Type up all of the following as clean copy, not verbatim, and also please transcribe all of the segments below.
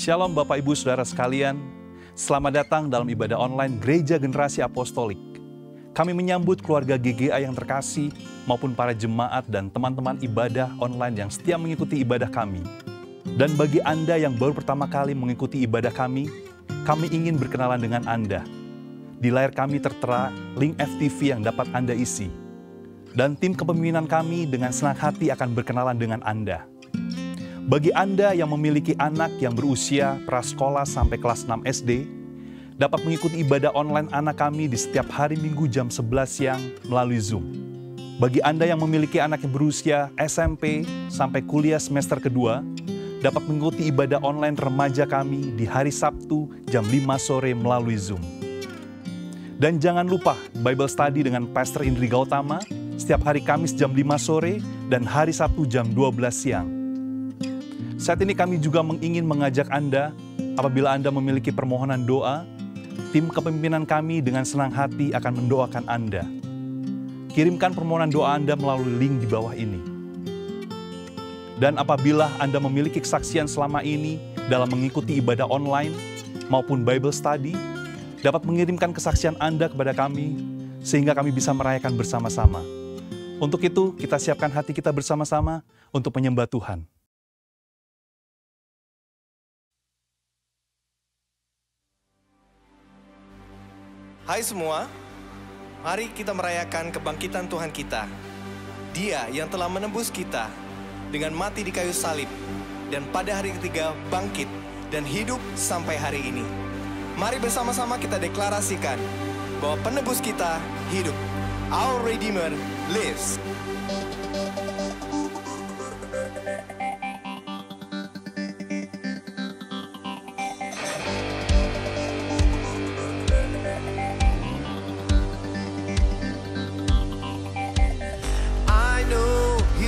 Shalom Bapak Ibu Saudara sekalian, selamat datang dalam ibadah online Gereja Generasi Apostolik. Kami menyambut keluarga GGA yang terkasih maupun para jemaat dan teman-teman ibadah online yang setia mengikuti ibadah kami. Dan bagi Anda yang baru pertama kali mengikuti ibadah kami ingin berkenalan dengan Anda. Di layar kami tertera link FTV yang dapat Anda isi. Dan tim kepemimpinan kami dengan senang hati akan berkenalan dengan Anda. Bagi Anda yang memiliki anak yang berusia prasekolah sampai kelas 6 SD, dapat mengikuti ibadah online anak kami di setiap hari Minggu jam 11 siang melalui Zoom. Bagi Anda yang memiliki anak yang berusia SMP sampai kuliah semester kedua, dapat mengikuti ibadah online remaja kami di hari Sabtu jam 5 sore melalui Zoom. Dan jangan lupa Bible Study dengan Pastor Indri Gautama setiap hari Kamis jam 5 sore dan hari Sabtu jam 12 siang. Saat ini kami juga ingin mengajak Anda, apabila Anda memiliki permohonan doa, tim kepemimpinan kami dengan senang hati akan mendoakan Anda. Kirimkan permohonan doa Anda melalui link di bawah ini. Dan apabila Anda memiliki kesaksian selama ini dalam mengikuti ibadah online maupun Bible Study, dapat mengirimkan kesaksian Anda kepada kami, sehingga kami bisa merayakan bersama-sama. Untuk itu, kita siapkan hati kita bersama-sama untuk menyembah Tuhan. Hai semua, mari kita merayakan kebangkitan Tuhan kita. Dia yang telah menebus kita dengan mati di kayu salib dan pada hari ketiga bangkit dan hidup sampai hari ini. Mari bersama-sama kita deklarasikan bahwa penebus kita hidup. Our Redeemer lives.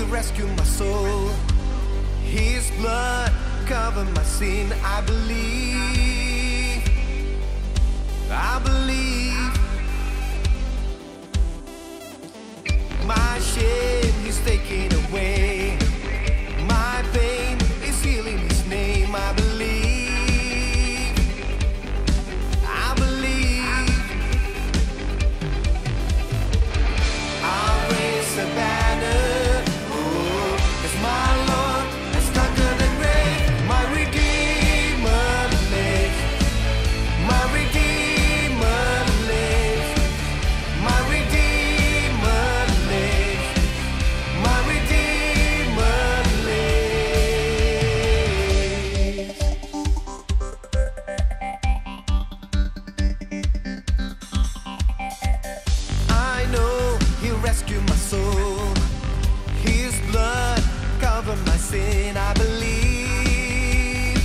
Rescue my soul, His blood cover my sin. I believe, my shame He's taking away, my pain is healing His name. I believe, I'll raise a banner. Rescue my soul, His blood cover my sin. I believe,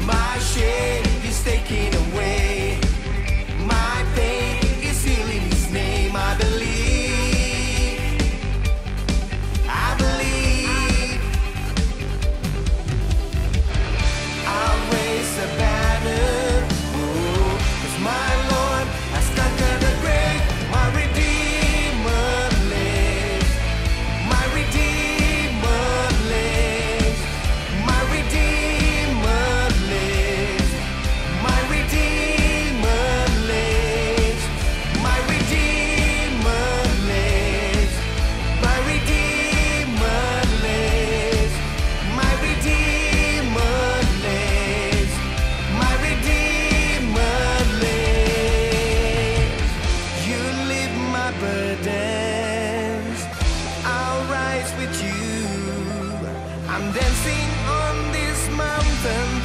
my shame is taken away, my pain is healing His name. I believe, I'll raise a banner.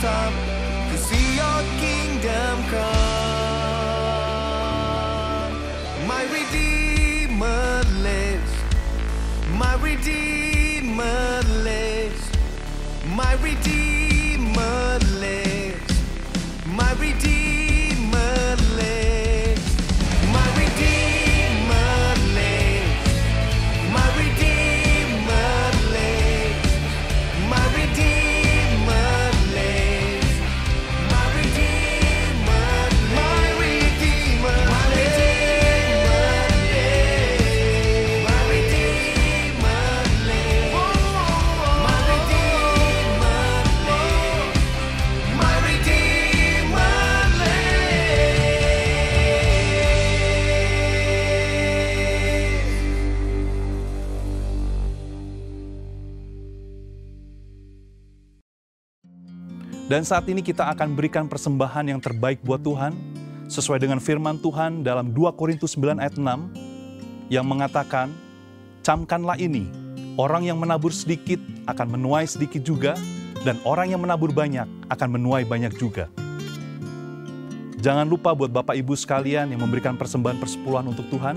To see your kingdom come. My Redeemer lives. My Redeemer lives. My Redeemer lives. My Redeemer lives. My Redeemer lives. My Redeemer lives. My Redeemer. My Redeemer Dan saat ini kita akan berikan persembahan yang terbaik buat Tuhan, sesuai dengan firman Tuhan dalam 2 Korintus 9 ayat 6, yang mengatakan, camkanlah ini, orang yang menabur sedikit akan menuai sedikit juga, dan orang yang menabur banyak akan menuai banyak juga. Jangan lupa buat Bapak Ibu sekalian yang memberikan persembahan persepuluhan untuk Tuhan,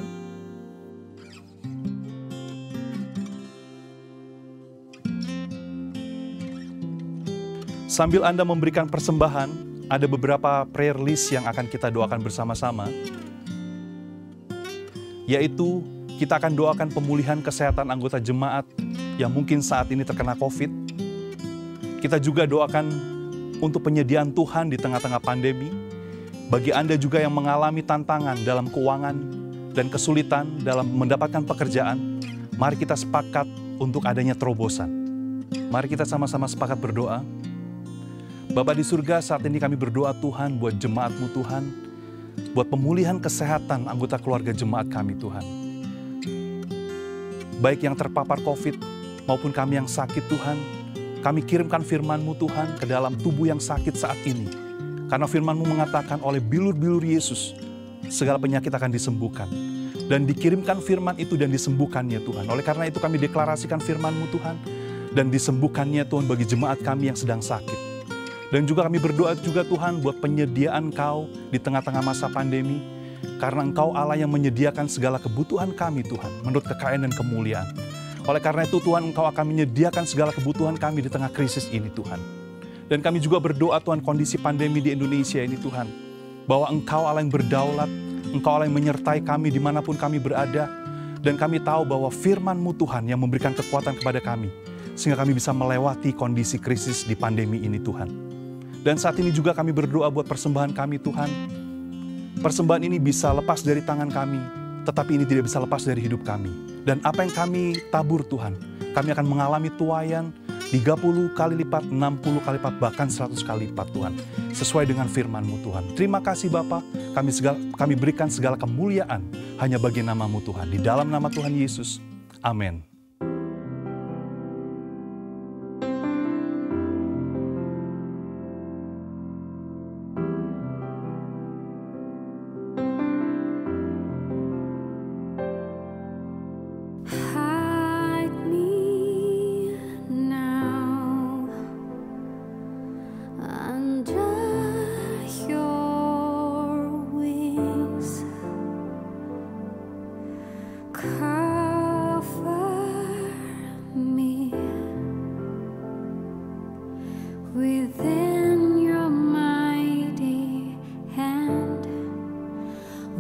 sambil Anda memberikan persembahan, ada beberapa prayer list yang akan kita doakan bersama-sama, yaitu kita akan doakan pemulihan kesehatan anggota jemaat yang mungkin saat ini terkena COVID. Kita juga doakan untuk penyediaan Tuhan di tengah-tengah pandemi. Bagi Anda juga yang mengalami tantangan dalam keuangan dan kesulitan dalam mendapatkan pekerjaan, mari kita sepakat untuk adanya terobosan. Mari kita sama-sama sepakat berdoa. Bapa di surga, saat ini kami berdoa Tuhan buat jemaat-Mu Tuhan, buat pemulihan kesehatan anggota keluarga jemaat kami Tuhan. Baik yang terpapar COVID maupun kami yang sakit Tuhan, kami kirimkan firman-Mu Tuhan ke dalam tubuh yang sakit saat ini. Karena firman-Mu mengatakan oleh bilur-bilur Yesus, segala penyakit akan disembuhkan. Dan dikirimkan firman itu dan disembuhkannya Tuhan. Oleh karena itu kami deklarasikan firman-Mu Tuhan, dan disembuhkannya Tuhan bagi jemaat kami yang sedang sakit. Dan juga kami berdoa juga Tuhan buat penyediaan Engkau di tengah-tengah masa pandemi. Karena Engkau Allah yang menyediakan segala kebutuhan kami Tuhan, menurut kekayaan dan kemuliaan. Oleh karena itu Tuhan, Engkau akan menyediakan segala kebutuhan kami di tengah krisis ini Tuhan. Dan kami juga berdoa Tuhan kondisi pandemi di Indonesia ini Tuhan, bahwa Engkau Allah yang berdaulat, Engkau Allah yang menyertai kami dimanapun kami berada. Dan kami tahu bahwa firman-Mu Tuhan yang memberikan kekuatan kepada kami, sehingga kami bisa melewati kondisi krisis di pandemi ini Tuhan. Dan saat ini juga kami berdoa buat persembahan kami Tuhan. Persembahan ini bisa lepas dari tangan kami, tetapi ini tidak bisa lepas dari hidup kami. Dan apa yang kami tabur Tuhan, kami akan mengalami tuaian 30 kali lipat, 60 kali lipat, bahkan 100 kali lipat Tuhan. Sesuai dengan firman-Mu Tuhan. Terima kasih Bapa, kami berikan segala kemuliaan hanya bagi nama-Mu Tuhan. Di dalam nama Tuhan Yesus, amin. Within your mighty hand,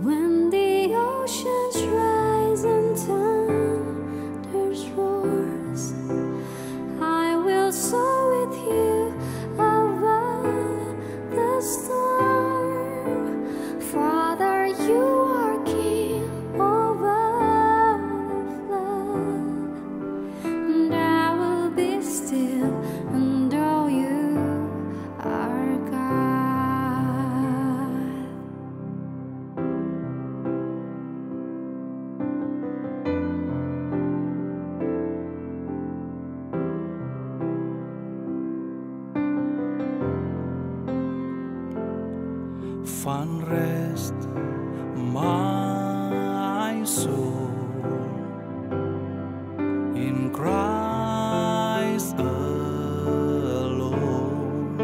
when the oceans rise and thunders roars, I will soar with you above the storm. Father, you are King over the flood, and I will be still and know you are God. Find rest, my soul, in Christ alone.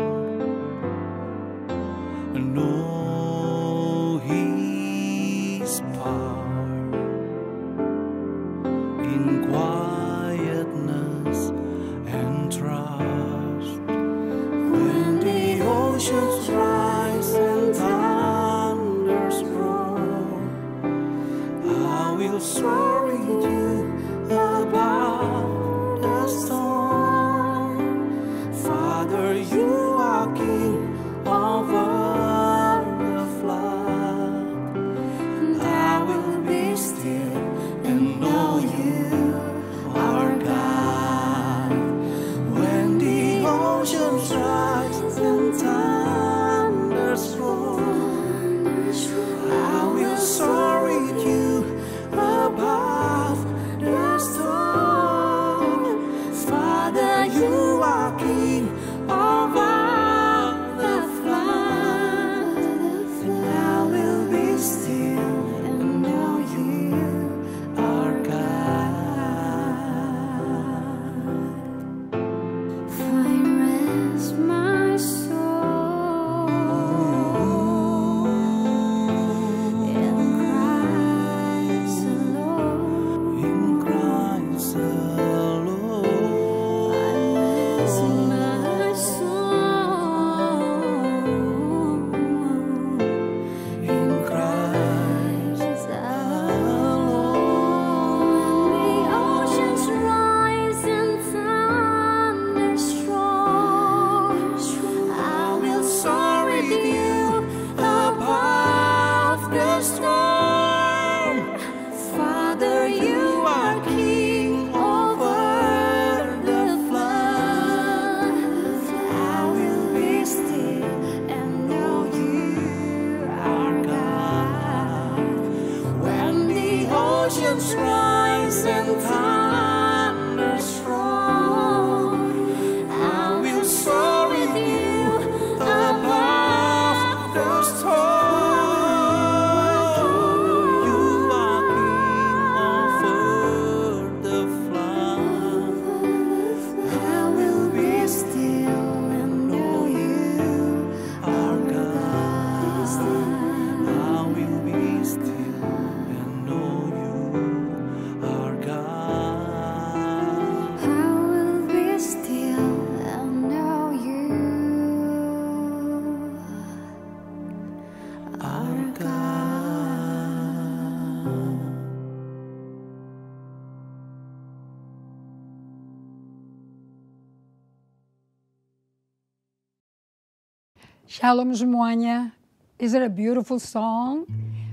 Know His power in quietness and trust. When the oceans rise and thunders roar, I will soar with you above the storm. Father, you are King over the flood, and I will be still and know you are God. When the oceans rise and thunders roar, I will soar with you above the storm. the storm. Father, you are king over the flood. I will be still and know you are God. When the oceans rise and thunders roar, I will soar with you above the storm. You are king over the flood. I will be still and know you Our God, I will be still and know you are God. I will be still and know you are God. Shalom semuanya. Is it a beautiful song?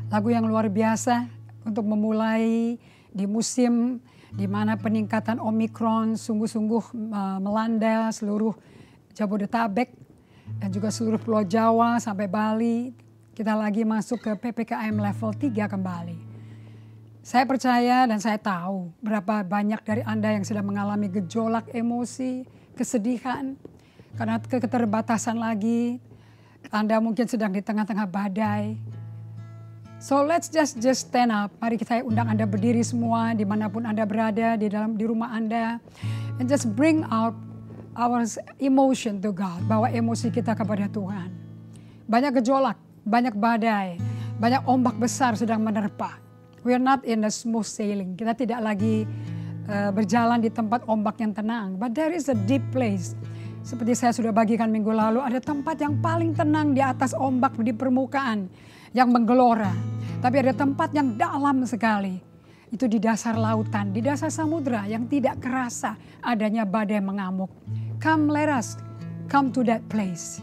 Lagu yang luar biasa untuk memulai di musim di mana peningkatan Omikron sungguh-sungguh melanda seluruh Jabodetabek dan juga seluruh Pulau Jawa sampai Bali. Kita lagi masuk ke PPKM level 3 kembali. Saya percaya dan saya tahu berapa banyak dari Anda yang sedang mengalami gejolak emosi, kesedihan, karena keterbatasan lagi. Anda mungkin sedang di tengah-tengah badai. So let's just stand up. Mari kita undang Anda berdiri semua dimanapun Anda berada, di rumah Anda. And just bring out our emotion to God. Bawa emosi kita kepada Tuhan. Banyak gejolak, banyak badai, banyak ombak besar sedang menerpa. We are not in a smooth sailing. Kita tidak lagi berjalan di tempat ombak yang tenang. But there is a deep place. Seperti saya sudah bagikan minggu lalu, ada tempat yang paling tenang di atas ombak di permukaan yang menggelora. Tapi ada tempat yang dalam sekali. Itu di dasar lautan, di dasar samudra yang tidak kerasa adanya badai mengamuk. Come, let us come to that place.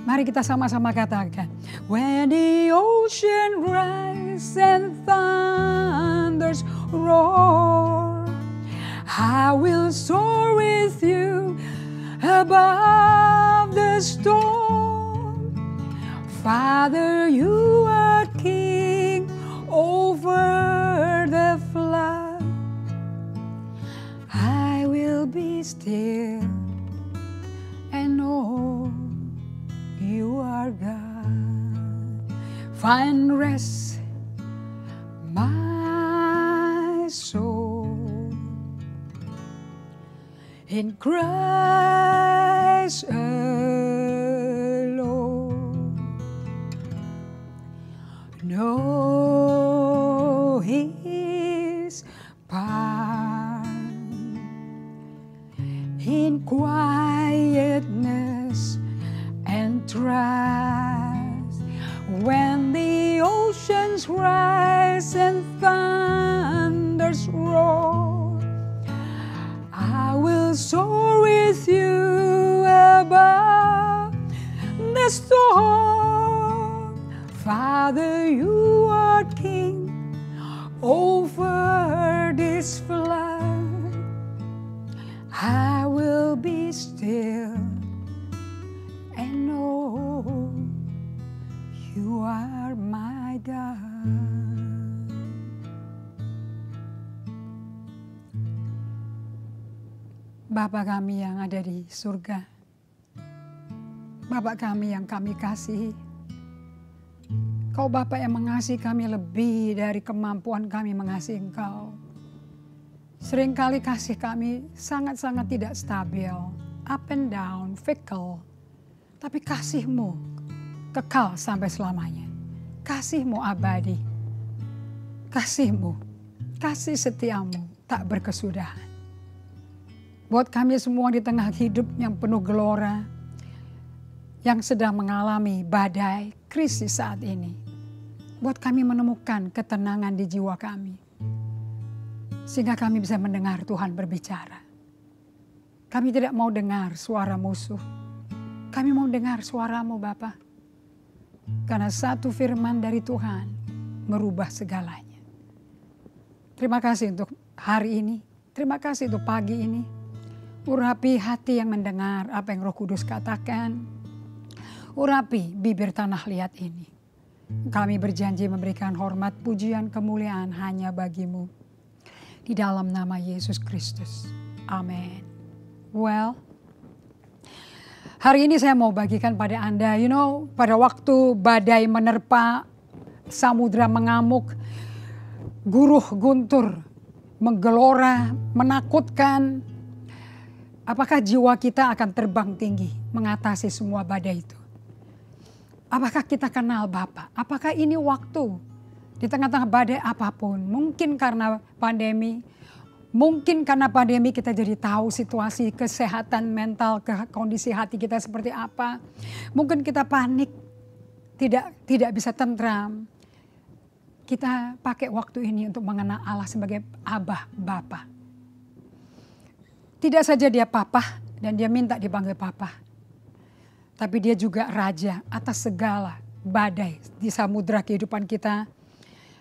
Mari kita sama-sama katakan. When the ocean rise and thunders roar, I will soar with you above the storm. Father, you are king over the flood. I will be still and know you are God. Find rest, my soul, in Christ alone. Know His power in quietness and trust. When the oceans rise and thunders roar, I will soar with you above the storm. Father, you are king over this flood. I will be still and know you are my God. Bapa kami yang ada di surga, Bapa kami yang kami kasihi, Kau Bapa yang mengasihi kami lebih dari kemampuan kami mengasihi Engkau. Seringkali kasih kami sangat-sangat tidak stabil, up and down, fickle. Tapi kasih-Mu kekal sampai selamanya. Kasih-Mu abadi. Kasih-Mu, kasih setia-Mu tak berkesudahan. Buat kami semua di tengah hidup yang penuh gelora, yang sedang mengalami badai, krisis saat ini. Buat kami menemukan ketenangan di jiwa kami. Sehingga kami bisa mendengar Tuhan berbicara. Kami tidak mau dengar suara musuh. Kami mau dengar suara-Mu Bapa. Karena satu firman dari Tuhan merubah segalanya. Terima kasih untuk hari ini. Terima kasih untuk pagi ini. Urapi hati yang mendengar apa yang Roh Kudus katakan. Urapi bibir tanah liat ini. Kami berjanji memberikan hormat, pujian, kemuliaan hanya bagimu. Di dalam nama Yesus Kristus. Amin. Well, hari ini saya mau bagikan pada Anda, pada waktu badai menerpa, samudra mengamuk, guruh guntur, menggelora, menakutkan. Apakah jiwa kita akan terbang tinggi mengatasi semua badai itu? Apakah kita kenal Bapa? Apakah ini waktu di tengah-tengah badai apapun? Mungkin karena pandemi. Mungkin karena pandemi kita jadi tahu situasi kesehatan mental, kondisi hati kita seperti apa. Mungkin kita panik, tidak bisa tentram. Kita pakai waktu ini untuk mengenal Allah sebagai Abah, Bapa. Tidak saja dia Papa dan dia minta dipanggil Papa. Tapi dia juga Raja atas segala badai di samudra kehidupan kita.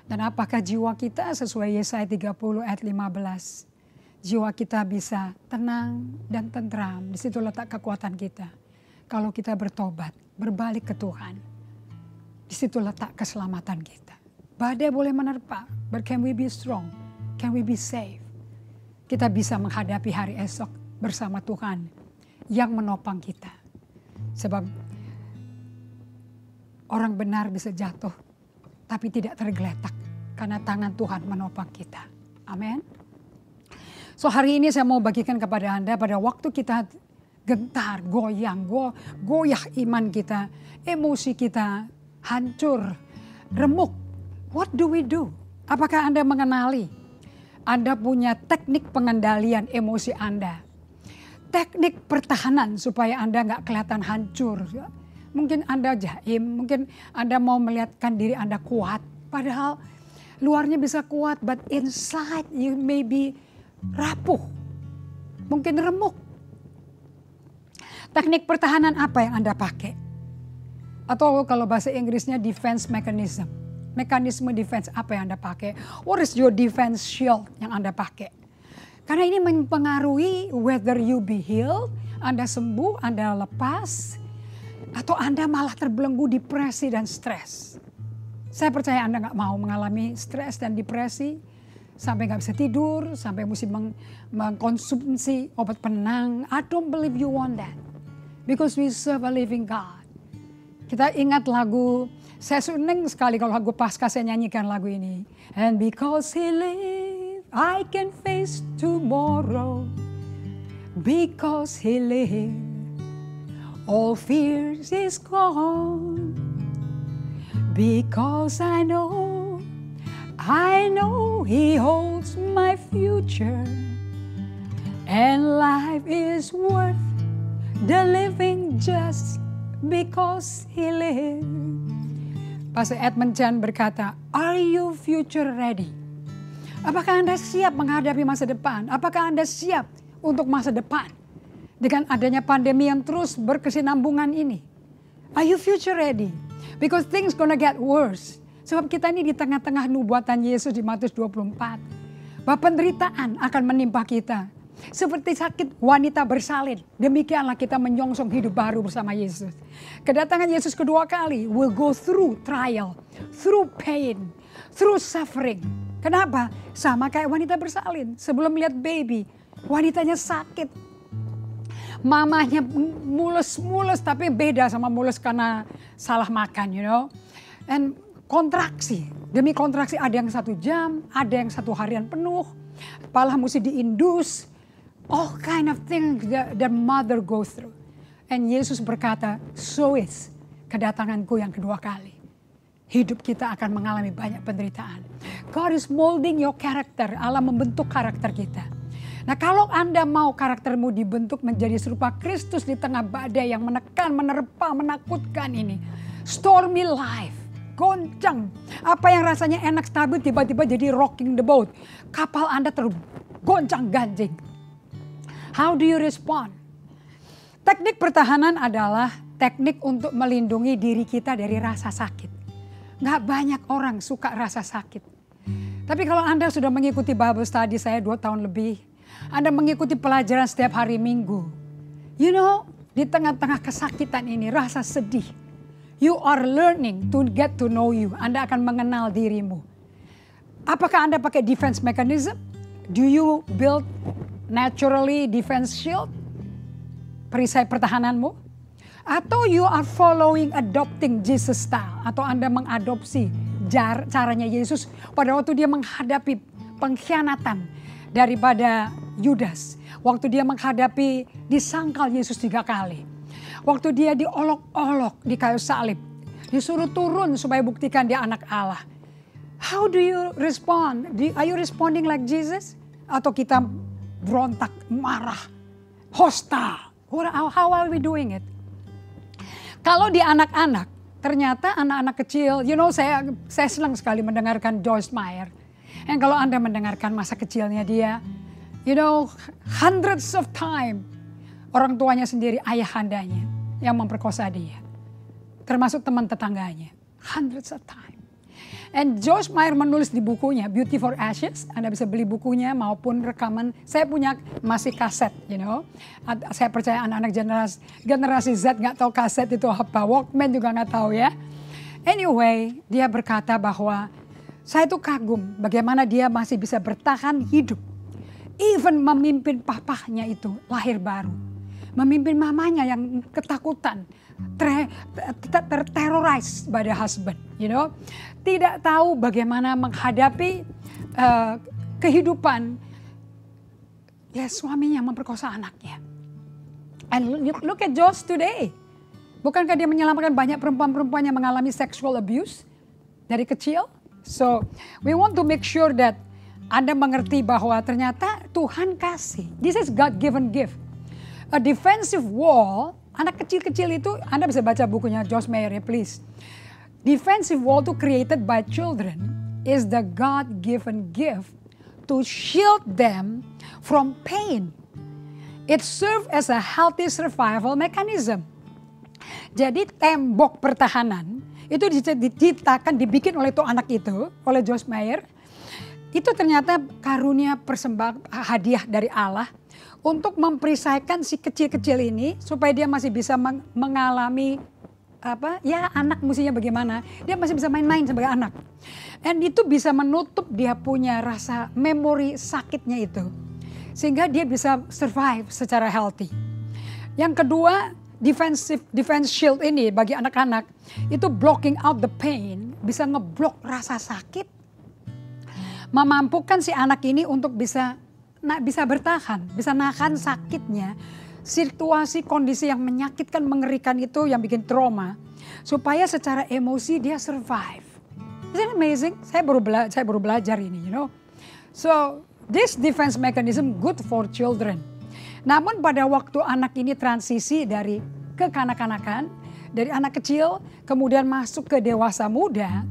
Dan apakah jiwa kita sesuai Yesaya 30 ayat 15. Jiwa kita bisa tenang dan tentram. Di situ letak kekuatan kita. Kalau kita bertobat, berbalik ke Tuhan. Di situ letak keselamatan kita. Badai boleh menerpa, but can we be strong? Can we be safe? Kita bisa menghadapi hari esok bersama Tuhan yang menopang kita. Sebab orang benar bisa jatuh, tapi tidak tergeletak karena tangan Tuhan menopang kita. Amin. So hari ini saya mau bagikan kepada Anda pada waktu kita gentar, goyang, goyah iman kita, emosi kita hancur, remuk. What do we do? Apakah Anda mengenali? Anda punya teknik pengendalian emosi Anda. Teknik pertahanan supaya Anda nggak kelihatan hancur. Mungkin Anda jaim, mungkin Anda mau melihatkan diri Anda kuat. Padahal luarnya bisa kuat, but inside you may be rapuh. Mungkin remuk. Teknik pertahanan apa yang Anda pakai? Atau kalau bahasa Inggrisnya defense mechanism. Mekanisme defense apa yang Anda pakai? What is your defense shield yang Anda pakai? Karena ini mempengaruhi whether you be healed, Anda sembuh, Anda lepas, atau Anda malah terbelenggu depresi dan stres. Saya percaya Anda gak mau mengalami stres dan depresi, sampai gak bisa tidur, sampai mesti mengkonsumsi obat penenang. I don't believe you want that. Because we serve a living God. Kita ingat lagu, saya senang sekali kalau lagu Paskah saya nyanyikan lagu ini. And because he live, I can face tomorrow. Because he live, all fears is gone. Because I know he holds my future. And life is worth the living just because he lives. Pastor Edmund Chan berkata, are you future ready? Apakah Anda siap menghadapi masa depan? Apakah Anda siap untuk masa depan? Dengan adanya pandemi yang terus berkesinambungan ini. Are you future ready? Because things gonna get worse. Sebab kita ini di tengah-tengah nubuatan Yesus di Matius 24. Bahwa penderitaan akan menimpa kita. Seperti sakit wanita bersalin, demikianlah kita menyongsong hidup baru bersama Yesus. Kedatangan Yesus kedua kali will go through trial, through pain, through suffering. Kenapa? Sama kayak wanita bersalin. Sebelum lihat baby, wanitanya sakit. Mamanya mulus-mulus, tapi beda sama mulus karena salah makan, you know. And kontraksi, demi kontraksi ada yang 1 jam, ada yang 1 harian penuh. Kepala mesti diindus. All kind of things that mother goes through. And Yesus berkata, so is kedatanganku yang kedua kali. Hidup kita akan mengalami banyak penderitaan. God is molding your character. Allah membentuk karakter kita. Nah kalau Anda mau karaktermu dibentuk menjadi serupa Kristus di tengah badai yang menekan, menerpa, menakutkan ini. Stormy life. Goncang. Apa yang rasanya enak stabil tiba-tiba jadi rocking the boat. Kapal Anda tergoncang-ganjing. How do you respond? Teknik pertahanan adalah teknik untuk melindungi diri kita dari rasa sakit. Nggak banyak orang suka rasa sakit. Tapi kalau Anda sudah mengikuti Bible study saya 2 tahun lebih, Anda mengikuti pelajaran setiap hari Minggu. You know, di tengah-tengah kesakitan ini, rasa sedih, you are learning to get to know you. Anda akan mengenal dirimu. Apakah Anda pakai defense mechanism? Do you build naturally defense shield? Perisai pertahananmu? Atau you are following adopting Jesus style? Atau Anda mengadopsi caranya Yesus pada waktu dia menghadapi pengkhianatan daripada Yudas. Waktu dia menghadapi disangkal Yesus 3 kali. Waktu dia diolok-olok di kayu salib. Disuruh turun supaya buktikan dia anak Allah. How do you respond? Are you responding like Jesus? Atau kita berontak, marah, hostile? How are we doing it? Kalau di anak-anak, ternyata anak-anak kecil, you know, saya senang sekali mendengarkan Joyce Meyer. Dan kalau Anda mendengarkan masa kecilnya dia, you know, hundreds of time orang tuanya sendiri, ayahandanya yang memperkosa dia. Termasuk teman tetangganya, hundreds of time. And Joyce Meyer menulis di bukunya Beauty for Ashes. Anda bisa beli bukunya maupun rekaman. Saya punya masih kaset, you know. Saya percaya anak-anak generasi Z nggak tahu kaset itu apa. Walkman juga nggak tahu ya. Anyway, dia berkata bahwa saya itu kagum bagaimana dia masih bisa bertahan hidup. Even memimpin papahnya itu lahir baru. Memimpin mamanya yang ketakutan. Terterrorize by the husband, you know. Tidak tahu bagaimana menghadapi kehidupan ya suaminya memperkosa anaknya. And look at Joyce today. Bukankah dia menyelamatkan banyak perempuan-perempuan yang mengalami sexual abuse dari kecil? So we want to make sure that Anda mengerti bahwa ternyata Tuhan kasih. This is God-given gift. A defensive wall. Anak kecil-kecil itu, Anda bisa baca bukunya Joyce Meyer ya, please. Defensive wall to created by children is the God-given gift to shield them from pain. It serves as a healthy survival mechanism. Jadi tembok pertahanan itu diciptakan, dibikin oleh tuh anak itu, oleh Joyce Meyer. Itu ternyata karunia persembahan hadiah dari Allah. Untuk memperisaikan si kecil-kecil ini supaya dia masih bisa mengalami anak mestinya bagaimana. Dia masih bisa main-main sebagai anak. Dan itu bisa menutup dia punya rasa memori sakitnya itu. Sehingga dia bisa survive secara healthy. Yang kedua, defense shield ini bagi anak-anak itu blocking out the pain, bisa ngeblok rasa sakit. Memampukan si anak ini untuk bisa bertahan, bisa nahan sakitnya, situasi kondisi yang menyakitkan, mengerikan itu yang bikin trauma, supaya secara emosi dia survive. Isn't it amazing? Saya baru belajar ini, you know. So this defense mechanism good for children. Namun pada waktu anak ini transisi dari kekanak-kanakan, dari anak kecil kemudian masuk ke dewasa muda,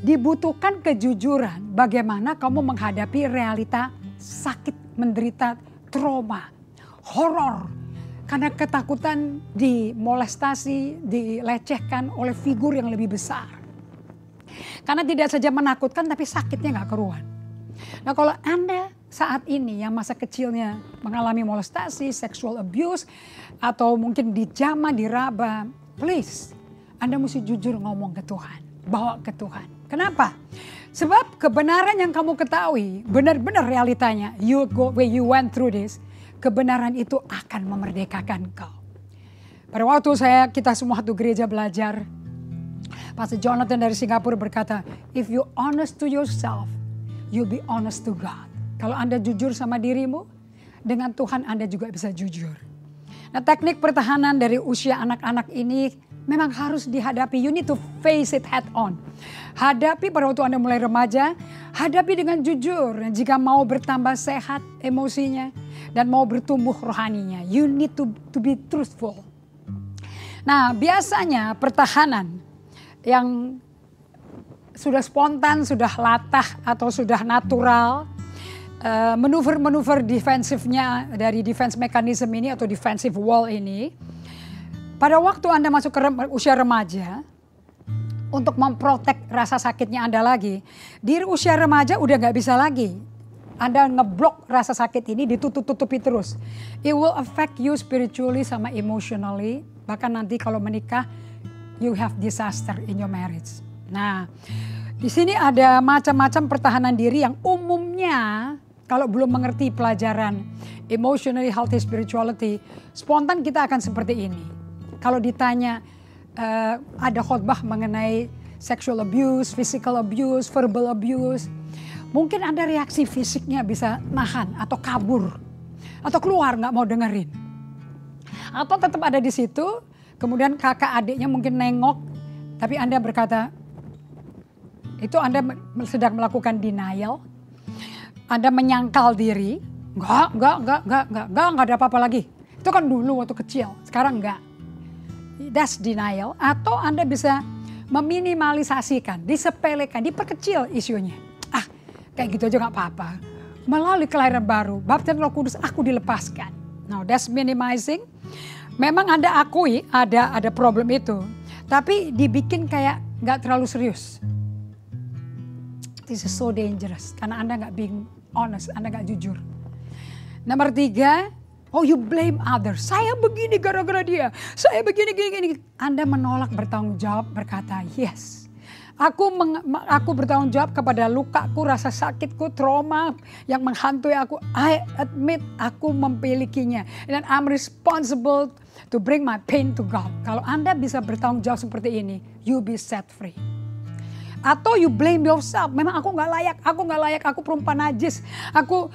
dibutuhkan kejujuran bagaimana kamu menghadapi realita sakit, menderita trauma, horor. Karena ketakutan dimolestasi, dilecehkan oleh figur yang lebih besar. Karena tidak saja menakutkan tapi sakitnya gak keruan. Nah kalau Anda saat ini yang masa kecilnya mengalami molestasi, sexual abuse, atau mungkin dijamah, diraba, please Anda mesti jujur ngomong ke Tuhan, bawa ke Tuhan. Kenapa? Sebab kebenaran yang kamu ketahui, benar-benar realitanya, when you went through this, kebenaran itu akan memerdekakan kau. Pada waktu kita semua satu gereja belajar, Pastor Jonathan dari Singapura berkata, if you honest to yourself, you'll be honest to God. Kalau Anda jujur sama dirimu, dengan Tuhan Anda juga bisa jujur. Nah teknik pertahanan dari usia anak-anak ini memang harus dihadapi. You need to face it head on. Hadapi pada waktu Anda mulai remaja, hadapi dengan jujur. Jika mau bertambah sehat emosinya dan mau bertumbuh rohaninya, you need to be truthful. Nah biasanya pertahanan yang sudah spontan, sudah latah atau sudah natural, manuver-manuver defensifnya dari defense mechanism ini atau defensive wall ini, pada waktu Anda masuk ke usia remaja, untuk memprotek rasa sakitnya Anda lagi. Di usia remaja udah gak bisa lagi. Anda ngeblok rasa sakit ini, ditutup-tutupi terus. It will affect you spiritually sama emotionally. Bahkan nanti kalau menikah, you have disaster in your marriage. Nah, di sini ada macam-macam pertahanan diri yang umumnya kalau belum mengerti pelajaran emotionally healthy spirituality, spontan kita akan seperti ini. Kalau ditanya ada khotbah mengenai sexual abuse, physical abuse, verbal abuse, mungkin ada reaksi fisiknya bisa nahan atau kabur atau keluar nggak mau dengerin, atau tetap ada di situ. Kemudian kakak adiknya mungkin nengok, tapi Anda berkata itu Anda sedang melakukan denial, Anda menyangkal diri, enggak ada apa-apa lagi. Itu kan dulu waktu kecil, sekarang enggak. That's denial. Atau Anda bisa meminimalisasikan, disepelekan, diperkecil isunya. Ah, kayak gitu aja gak apa-apa. Melalui kelahiran baru, baptisan Roh Kudus, aku dilepaskan. Now that's minimizing. Memang Anda akui ada problem itu, tapi dibikin kayak gak terlalu serius. This is so dangerous, karena Anda gak being honest, Anda gak jujur. Nomor 3, oh you blame others. Saya begini gara-gara dia. Saya begini. Anda menolak bertanggung jawab, berkata, yes. Aku bertanggung jawab kepada lukaku, rasa sakitku, trauma yang menghantui aku. I admit aku memilikinya. Dan I'm responsible to bring my pain to God. Kalau Anda bisa bertanggung jawab seperti ini, you be set free. Atau you blame yourself. Memang aku gak layak, aku perempuan najis. Aku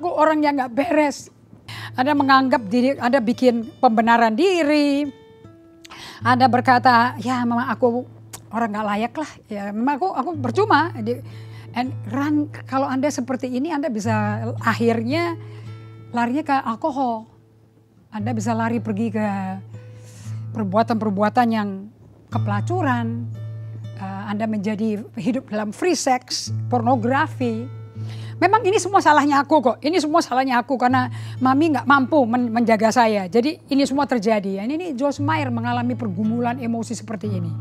orang yang gak beres. Anda menganggap diri, Anda bikin pembenaran diri. Anda berkata, ya memang aku orang gak layak lah. Ya memang aku percuma. And kalau Anda seperti ini, Anda bisa akhirnya larinya ke alkohol. Anda bisa lari pergi ke perbuatan-perbuatan yang kepelacuran. Anda menjadi hidup dalam free sex, pornografi. Memang ini semua salahnya aku kok. Ini semua salahnya aku karena mami gak mampu menjaga saya. Jadi ini semua terjadi. Ini Joyce Meyer mengalami pergumulan emosi seperti ini.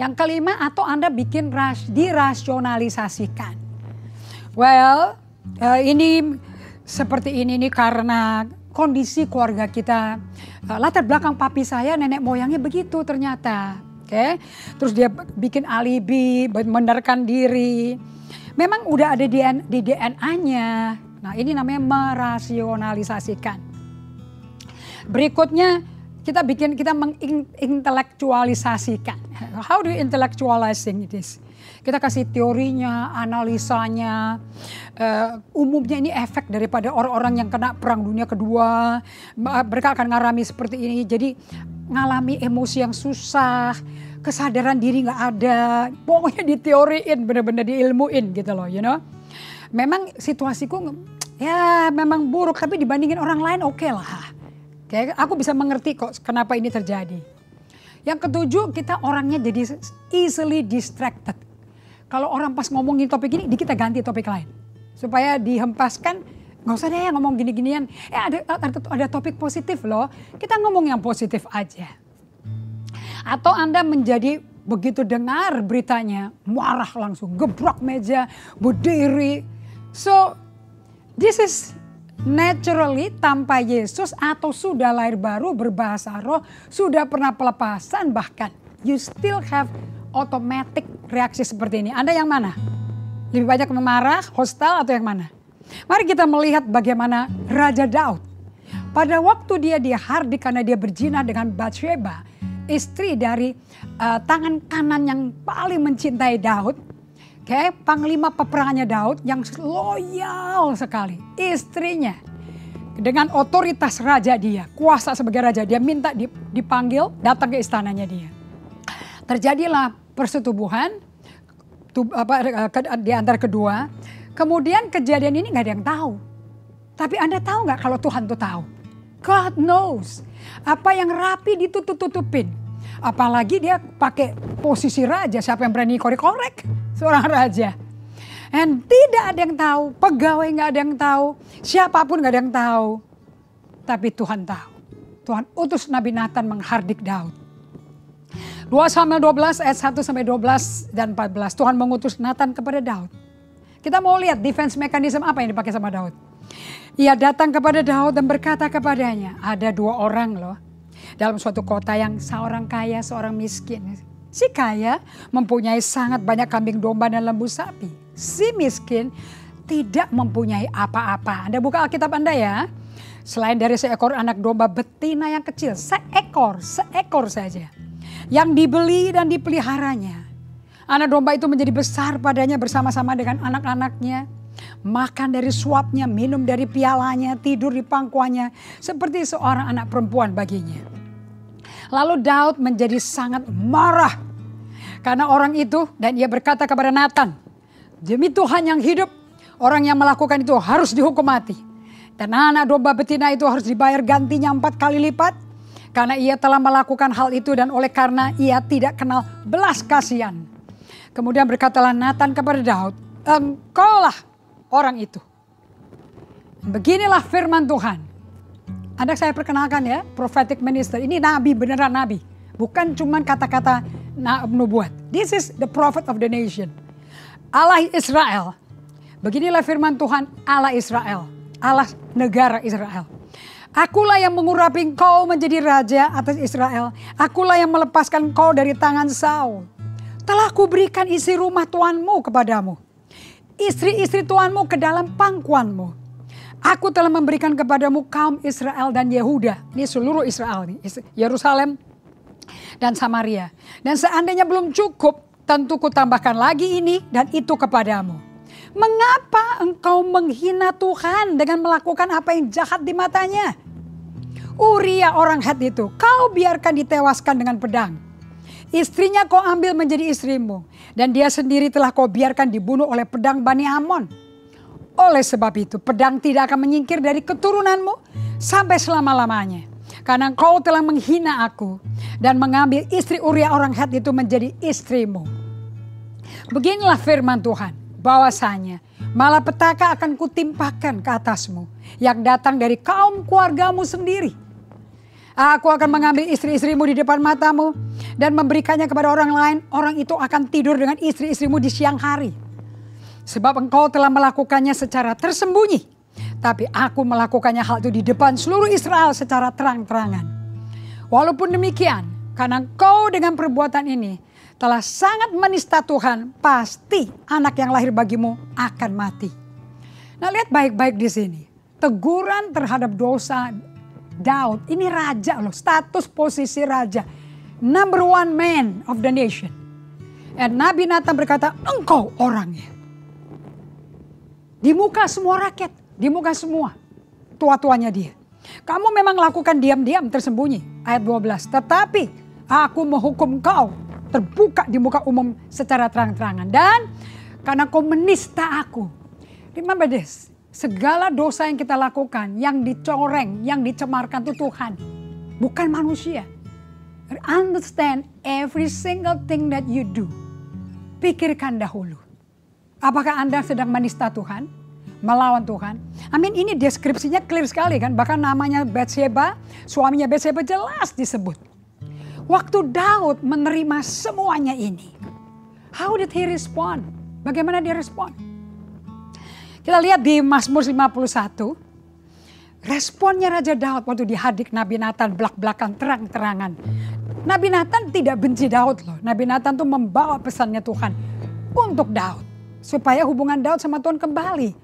Yang kelima, atau Anda bikin dirasionalisasikan. Well, ini seperti ini karena kondisi keluarga kita. Latar belakang papi saya, nenek moyangnya begitu ternyata. Oke, terus dia bikin alibi, membenarkan diri. Memang udah ada di DNA-nya. Nah, ini namanya merasionalisasikan. Berikutnya kita mengintelektualisasikan. How do you intellectualizing this? Kita kasih teorinya, analisanya. Umumnya ini efek daripada orang-orang yang kena Perang Dunia Kedua. Mereka akan ngalami seperti ini. Jadi ngalami emosi yang susah, kesadaran diri nggak ada, pokoknya diteoriin, benar-benar diilmuin gitu loh, you know. Memang situasiku ya memang buruk, tapi dibandingin orang lain oke lah. Oke, aku bisa mengerti kok kenapa ini terjadi. Yang ketujuh, kita orangnya jadi easily distracted. Kalau orang pas ngomongin topik ini, kita ganti topik lain. Supaya dihempaskan, nggak usah deh ngomong gini-ginian. Ada topik positif loh, kita ngomong yang positif aja. Atau Anda menjadi begitu dengar beritanya, marah langsung, gebrak meja, berdiri. So, this is naturally tanpa Yesus atau sudah lahir baru, berbahasa roh, sudah pernah pelepasan bahkan. You still have automatic reaksi seperti ini. Anda yang mana? Lebih banyak memarah, hostile atau yang mana? Mari kita melihat bagaimana Raja Daud. Pada waktu dia dihardik karena dia berzina dengan Batsheba, istri dari tangan kanan yang paling mencintai Daud. Panglima peperangannya Daud yang loyal sekali. Istrinya dengan otoritas raja dia, kuasa sebagai raja, dia minta dipanggil datang ke istananya dia. Terjadilah persetubuhan di antara kedua. Kemudian kejadian ini gak ada yang tahu. Tapi Anda tahu gak kalau Tuhan tuh tahu? God knows. Apa yang rapi ditutup-tutupin. Apalagi dia pakai posisi raja. Siapa yang berani korek-korek? Seorang raja. And tidak ada yang tahu. Pegawai gak ada yang tahu. Siapapun gak ada yang tahu. Tapi Tuhan tahu. Tuhan utus Nabi Nathan menghardik Daud. 2 Samuel 12 ayat 1 sampai 12 dan 14. Tuhan mengutus Nathan kepada Daud. Kita mau lihat defense mechanism apa yang dipakai sama Daud. Ia datang kepada Daud dan berkata kepadanya, ada 2 orang loh dalam suatu kota yang seorang kaya, seorang miskin. Si kaya mempunyai sangat banyak kambing domba dan lembu sapi. Si miskin tidak mempunyai apa-apa. Anda buka Alkitab Anda ya. Selain dari seekor anak domba betina yang kecil, seekor saja. Yang dibeli dan dipeliharanya. Anak domba itu menjadi besar padanya bersama-sama dengan anak-anaknya. Makan dari suapnya, minum dari pialanya, tidur di pangkuannya. Seperti seorang anak perempuan baginya. Lalu Daud menjadi sangat marah karena orang itu, dan ia berkata kepada Nathan, demi Tuhan yang hidup, orang yang melakukan itu harus dihukum mati. Dan anak domba betina itu harus dibayar gantinya 4 kali lipat karena ia telah melakukan hal itu dan oleh karena ia tidak kenal belas kasihan. Kemudian berkatalah Nathan kepada Daud, engkaulah orang itu. Beginilah firman Tuhan. Anda saya perkenalkan ya, prophetic minister. Ini nabi, beneran nabi. Bukan cuma kata-kata nubuat. This is the prophet of the nation. Allah Israel. Beginilah firman Tuhan Allah Israel. Allah negara Israel. Akulah yang mengurapi engkau menjadi raja atas Israel. Akulah yang melepaskan engkau dari tangan Saul. Telah kuberikan isi rumah tuanmu kepadamu. Istri-istri tuanmu ke dalam pangkuanmu. Aku telah memberikan kepadamu kaum Israel dan Yehuda. Ini seluruh Israel, Yerusalem dan Samaria. Dan seandainya belum cukup, tentu kutambahkan lagi ini dan itu kepadamu. Mengapa engkau menghina Tuhan dengan melakukan apa yang jahat di matanya? Uria orang Het itu, kau biarkan ditewaskan dengan pedang. Istrinya kau ambil menjadi istrimu. Dan dia sendiri telah kau biarkan dibunuh oleh pedang Bani Amon. Oleh sebab itu pedang tidak akan menyingkir dari keturunanmu sampai selama-lamanya. Karena engkau telah menghina aku dan mengambil istri Uria orang Het itu menjadi istrimu. Beginilah firman Tuhan, bahwasanya malapetaka akan kutimpakan ke atasmu yang datang dari kaum keluargamu sendiri. Aku akan mengambil istri-istrimu di depan matamu dan memberikannya kepada orang lain. Orang itu akan tidur dengan istri-istrimu di siang hari. Sebab engkau telah melakukannya secara tersembunyi. Tapi aku melakukannya hal itu di depan seluruh Israel secara terang-terangan. Walaupun demikian, karena engkau dengan perbuatan ini telah sangat menista Tuhan, pasti anak yang lahir bagimu akan mati. Nah, lihat baik-baik di sini. Teguran terhadap dosa Daud, ini raja loh, status posisi raja. Number 1 man of the nation. Dan Nabi Nathan berkata, engkau orangnya. Di muka semua rakyat, di muka semua tua-tuanya dia. Kamu memang lakukan diam-diam tersembunyi, ayat 12. Tetapi aku menghukum kau terbuka di muka umum secara terang-terangan. Dan karena kau menista aku. Remember this, segala dosa yang kita lakukan, yang dicoreng, yang dicemarkan itu Tuhan. Bukan manusia. Understand every single thing that you do. Pikirkan dahulu. Apakah Anda sedang menista Tuhan? Melawan Tuhan? Amin, ini deskripsinya clear sekali kan. Bahkan namanya Bathsheba, suaminya Bathsheba jelas disebut. Waktu Daud menerima semuanya ini. How did he respond? Bagaimana dia respon? Kita lihat di Mazmur 51. Responnya Raja Daud waktu dihadik Nabi Nathan belak-belakan terang-terangan. Nabi Nathan tidak benci Daud loh. Nabi Nathan tuh membawa pesannya Tuhan untuk Daud. Supaya hubungan Daud sama Tuhan kembali.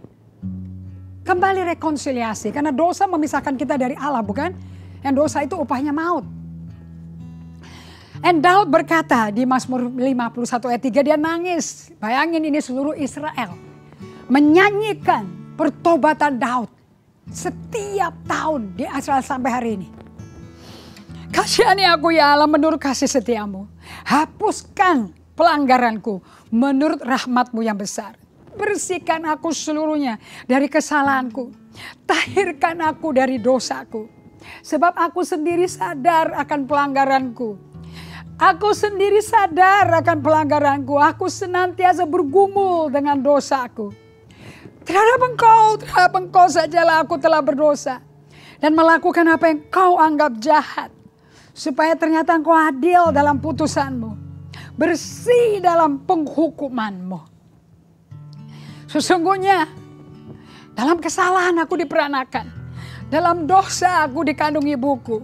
Kembali rekonsiliasi. Karena dosa memisahkan kita dari Allah, bukan? Yang dosa itu upahnya maut. And Daud berkata di Mazmur 51 ayat 3, dia nangis. Bayangin ini seluruh Israel. Menyanyikan pertobatan Daud. Setiap tahun di Israel sampai hari ini. Kasihani aku ya Allah menurut kasih setiamu. Hapuskan pelanggaranku menurut rahmatmu yang besar. Bersihkan aku seluruhnya dari kesalahanku. Tahirkan aku dari dosaku. Sebab aku sendiri sadar akan pelanggaranku. Aku sendiri sadar akan pelanggaranku. Aku senantiasa bergumul dengan dosaku. Terhadap engkau sajalah aku telah berdosa. Dan melakukan apa yang kau anggap jahat. Supaya ternyata engkau adil dalam putusanmu. Bersih dalam penghukumanmu. Sesungguhnya dalam kesalahan aku diperanakan. Dalam dosa aku dikandung ibuku.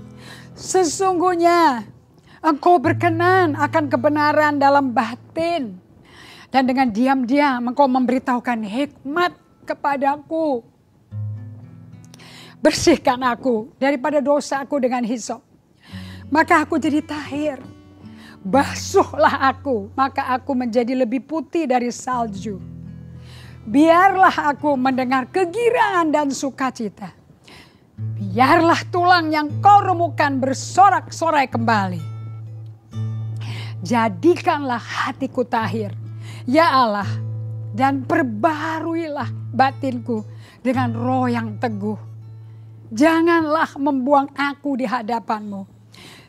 Sesungguhnya engkau berkenan akan kebenaran dalam batin. Dan dengan diam-diam engkau memberitahukan hikmat kepadaku. Bersihkan aku daripada dosaku dengan hisop. Maka aku jadi tahir. Basuhlah aku, maka aku menjadi lebih putih dari salju. Biarlah aku mendengar kegirangan dan sukacita. Biarlah tulang yang kau remukan bersorak-sorai kembali. Jadikanlah hatiku tahir, ya Allah, dan perbaharuilah batinku dengan roh yang teguh. Janganlah membuang aku di hadapanmu.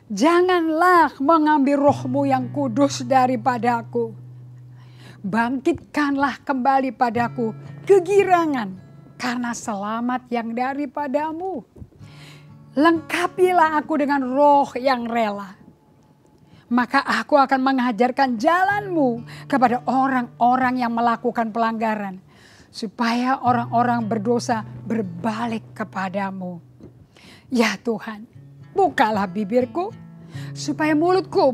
Janganlah mengambil rohmu yang kudus daripadaku. Bangkitkanlah kembali padaku kegirangan karena selamat yang daripadamu. Lengkapilah aku dengan roh yang rela. Maka aku akan mengajarkan jalanmu kepada orang-orang yang melakukan pelanggaran. Supaya orang-orang berdosa berbalik kepadamu. Ya Tuhan, bukalah bibirku supaya mulutku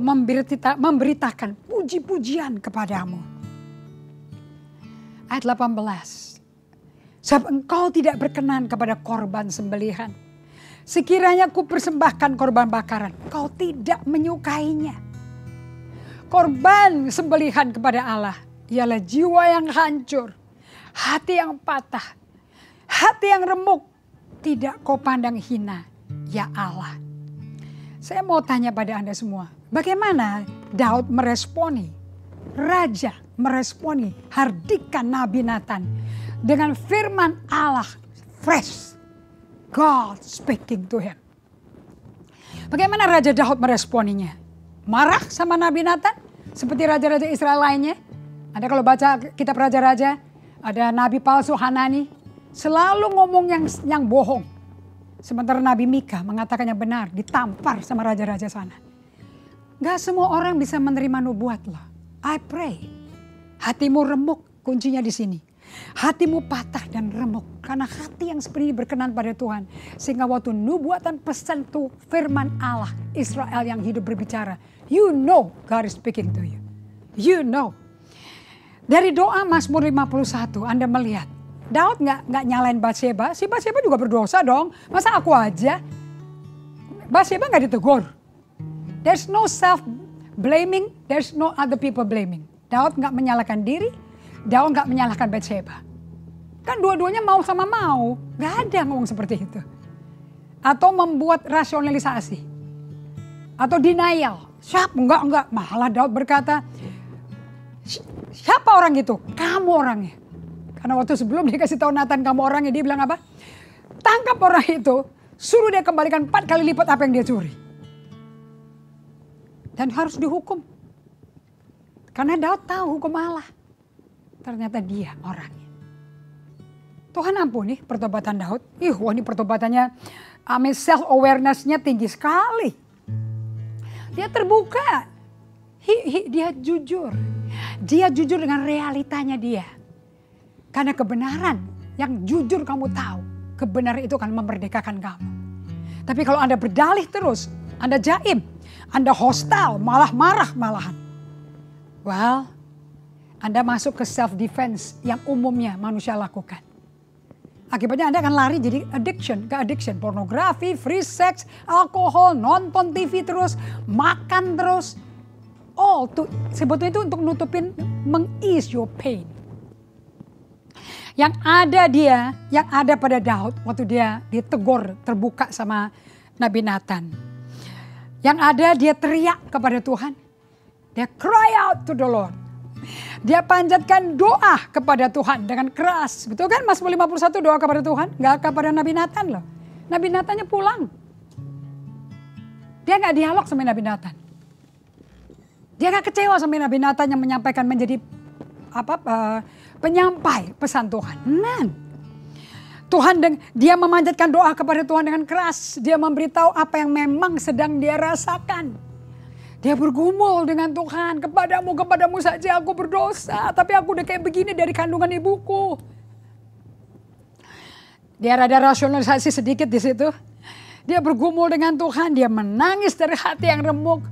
memberitakan puji-pujian kepadamu. Ayat 18. Sebab engkau tidak berkenan kepada korban sembelihan. Sekiranya ku persembahkan korban bakaran, kau tidak menyukainya. Korban sembelihan kepada Allah ialah jiwa yang hancur, hati yang patah, hati yang remuk, tidak kau pandang hina, ya Allah. Saya mau tanya pada Anda semua, bagaimana Daud meresponi, raja meresponi hardikan Nabi Nathan dengan firman Allah fresh, God speaking to him. Bagaimana Raja Daud meresponinya? Marah sama Nabi Nathan seperti raja-raja Israel lainnya? Anda kalau baca kitab raja-raja, ada nabi palsu Hanani selalu ngomong yang bohong. Sementara Nabi Mika mengatakan yang benar, ditampar sama raja-raja sana. Gak semua orang bisa menerima nubuat loh. I pray. Hatimu remuk, kuncinya di sini. Hatimu patah dan remuk. Karena hati yang seperti ini berkenan pada Tuhan. Sehingga waktu nubuatan pesan itu firman Allah Israel yang hidup berbicara. You know God is speaking to you. You know. Dari doa Mazmur 51 Anda melihat. Daud nggak nyalain Batseba. Si Batseba juga berdosa dong. Masa aku aja? Batseba nggak ditegur. There's no self-blaming. There's no other people blaming. Daud nggak menyalahkan diri. Daud nggak menyalahkan Batseba. Kan dua-duanya mau sama mau. Nggak ada ngomong seperti itu. Atau membuat rasionalisasi. Atau denial. Siapa? Enggak. Malah Daud berkata, siapa orang itu? Kamu orangnya. Karena waktu sebelum dia kasih tahu Nathan kamu orangnya, dia bilang apa? Tangkap orang itu, suruh dia kembalikan 4 kali lipat apa yang dia curi. Dan harus dihukum. Karena Daud tahu hukum Allah. Ternyata dia orangnya. Tuhan ampuni pertobatan Daud. Wah ini pertobatannya, self awareness-nya tinggi sekali. Dia terbuka. Dia jujur. Dia jujur dengan realitanya dia. Karena kebenaran yang jujur kamu tahu, kebenaran itu akan memerdekakan kamu. Tapi kalau Anda berdalih terus, Anda jaim, Anda hostile, malah marah malahan. Well, Anda masuk ke self defense yang umumnya manusia lakukan. Akibatnya Anda akan lari jadi addiction, pornografi, free sex, alkohol, nonton TV terus, makan terus. Sebetulnya itu untuk nutupin, meng-ease your pain. Yang ada pada Daud waktu dia ditegur terbuka sama Nabi Nathan. Yang ada dia teriak kepada Tuhan. Dia cry out to the Lord. Dia panjatkan doa kepada Tuhan dengan keras. Betul kan Mazmur 51 doa kepada Tuhan? Gak kepada Nabi Nathan loh. Nabi Nathannya pulang. Dia gak dialog sama Nabi Nathan. Dia gak kecewa sama Nabi Nathan yang menyampaikan menjadi penyampai pesan Tuhan. Dia memanjatkan doa kepada Tuhan dengan keras. Dia memberitahu apa yang memang sedang dia rasakan. Dia bergumul dengan Tuhan, kepadamu saja aku berdosa. Tapi aku udah kayak begini dari kandungan ibuku. Dia rada rasionalisasi sedikit di situ. Dia bergumul dengan Tuhan, dia menangis dari hati yang remuk.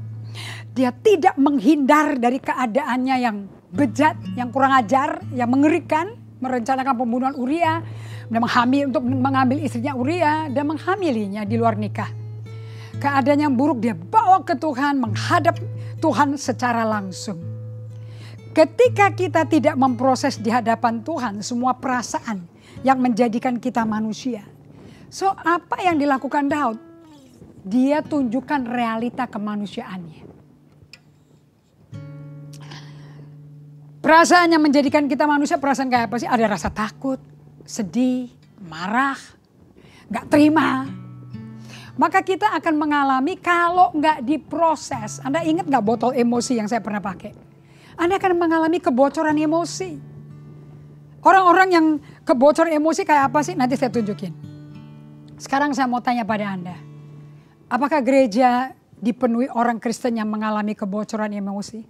Dia tidak menghindar dari keadaannya yang bejat, yang kurang ajar, yang mengerikan. Merencanakan pembunuhan Uria, dan untuk mengambil istrinya Uria dan menghamilinya di luar nikah. Keadaan yang buruk dia bawa ke Tuhan, menghadap Tuhan secara langsung. Ketika kita tidak memproses di hadapan Tuhan semua perasaan yang menjadikan kita manusia. So apa yang dilakukan Daud? Dia tunjukkan realita kemanusiaannya. Perasaan yang menjadikan kita manusia, perasaan kayak apa sih? Ada rasa takut, sedih, marah, gak terima. Maka kita akan mengalami kalau gak diproses. Anda ingat gak botol emosi yang saya pernah pakai? Anda akan mengalami kebocoran emosi. Orang-orang yang kebocoran emosi kayak apa sih? Nanti saya tunjukin. Sekarang saya mau tanya pada Anda. Apakah gereja dipenuhi orang Kristen yang mengalami kebocoran emosi?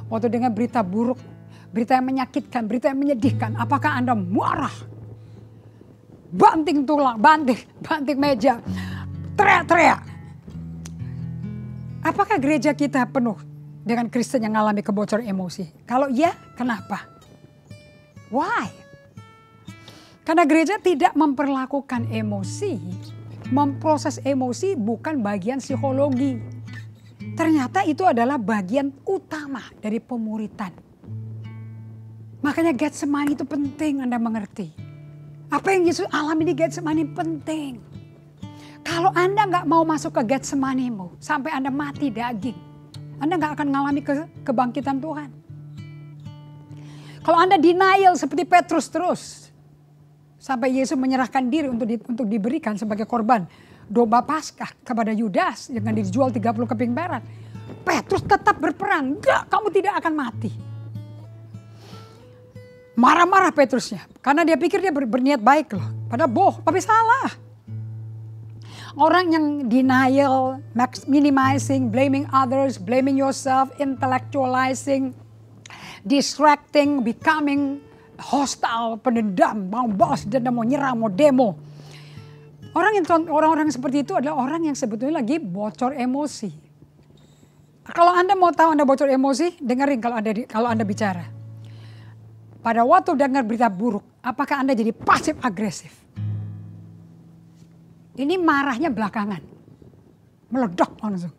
Waktu dengar berita buruk, berita yang menyakitkan, berita yang menyedihkan. Apakah Anda marah? Banting tulang, banting meja, teriak-teriak. Apakah gereja kita penuh dengan Kristen yang mengalami kebocoran emosi? Kalau iya, kenapa? Why? Karena gereja tidak memperlakukan emosi. Memproses emosi bukan bagian psikologi. Ternyata itu adalah bagian utama dari pemuritan. Makanya Getsemani itu penting Anda mengerti. Apa yang Yesus alami di Getsemani penting. Kalau Anda gak mau masuk ke Getsemanimu sampai Anda mati daging, Anda gak akan mengalami kebangkitan Tuhan. Kalau Anda denial seperti Petrus terus, sampai Yesus menyerahkan diri untuk diberikan sebagai korban domba Paskah kepada Yudas yang dijual 30 keping perak. Petrus tetap berperang, enggak, kamu tidak akan mati. Marah-marah Petrusnya, karena dia pikir dia berniat baik loh. Padahal tapi salah. Orang yang denial, minimizing, blaming others, blaming yourself, intellectualizing, distracting, becoming hostile, pendendam, mau balas dendam, mau nyerang, mau demo. Orang-orang seperti itu adalah orang yang sebetulnya lagi bocor emosi. Kalau Anda mau tahu Anda bocor emosi, dengerin kalau Anda bicara. Pada waktu dengar berita buruk, apakah Anda jadi pasif agresif? Ini marahnya belakangan. Meledok langsung.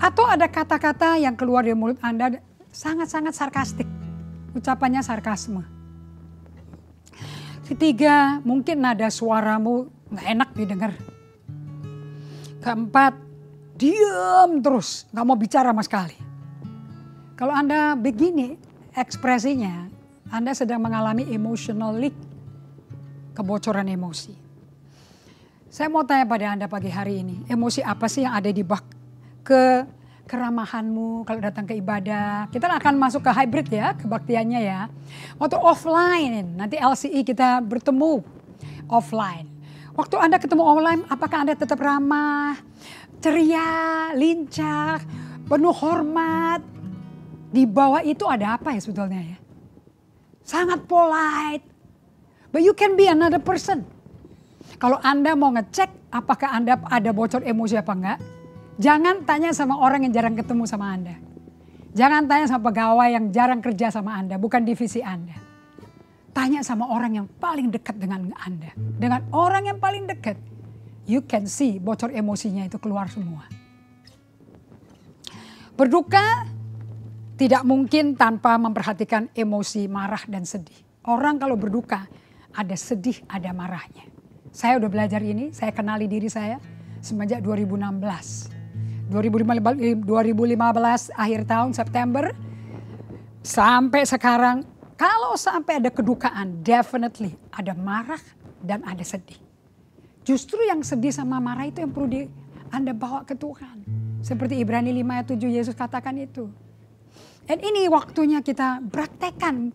Atau ada kata-kata yang keluar dari mulut Anda sangat-sangat sarkastik. Ucapannya sarkasme. Ketiga, mungkin nada suaramu gak enak didengar. Keempat, diam terus, gak mau bicara sama sekali. Kalau Anda begini ekspresinya, Anda sedang mengalami emotional leak, kebocoran emosi. Saya mau tanya pada Anda pagi hari ini, emosi apa sih yang ada di keramahanmu kalau datang ke ibadah? Kita akan masuk ke hybrid ya, kebaktiannya ya. Waktu offline, nanti LCI kita bertemu offline. Waktu Anda ketemu online, apakah Anda tetap ramah, ceria, lincah, penuh hormat? Di bawah itu ada apa ya sebetulnya ya? Sangat polite. But you can be another person. Kalau Anda mau ngecek apakah Anda ada bocor emosi apa enggak, jangan tanya sama orang yang jarang ketemu sama Anda. Jangan tanya sama pegawai yang jarang kerja sama Anda, bukan divisi Anda. Tanya sama orang yang paling dekat dengan Anda. Dengan orang yang paling dekat, you can see bocor emosinya itu keluar semua. Berduka tidak mungkin tanpa memperhatikan emosi marah dan sedih. Orang kalau berduka ada sedih, ada marahnya. Saya udah belajar ini, saya kenali diri saya semenjak 2016. 2015 akhir tahun September sampai sekarang, kalau sampai ada kedukaan, definitely ada marah dan ada sedih. Justru yang sedih sama marah itu yang perlu Anda bawa ke Tuhan. Seperti Ibrani 5 ayat 7 Yesus katakan itu. Dan ini waktunya kita praktekkan.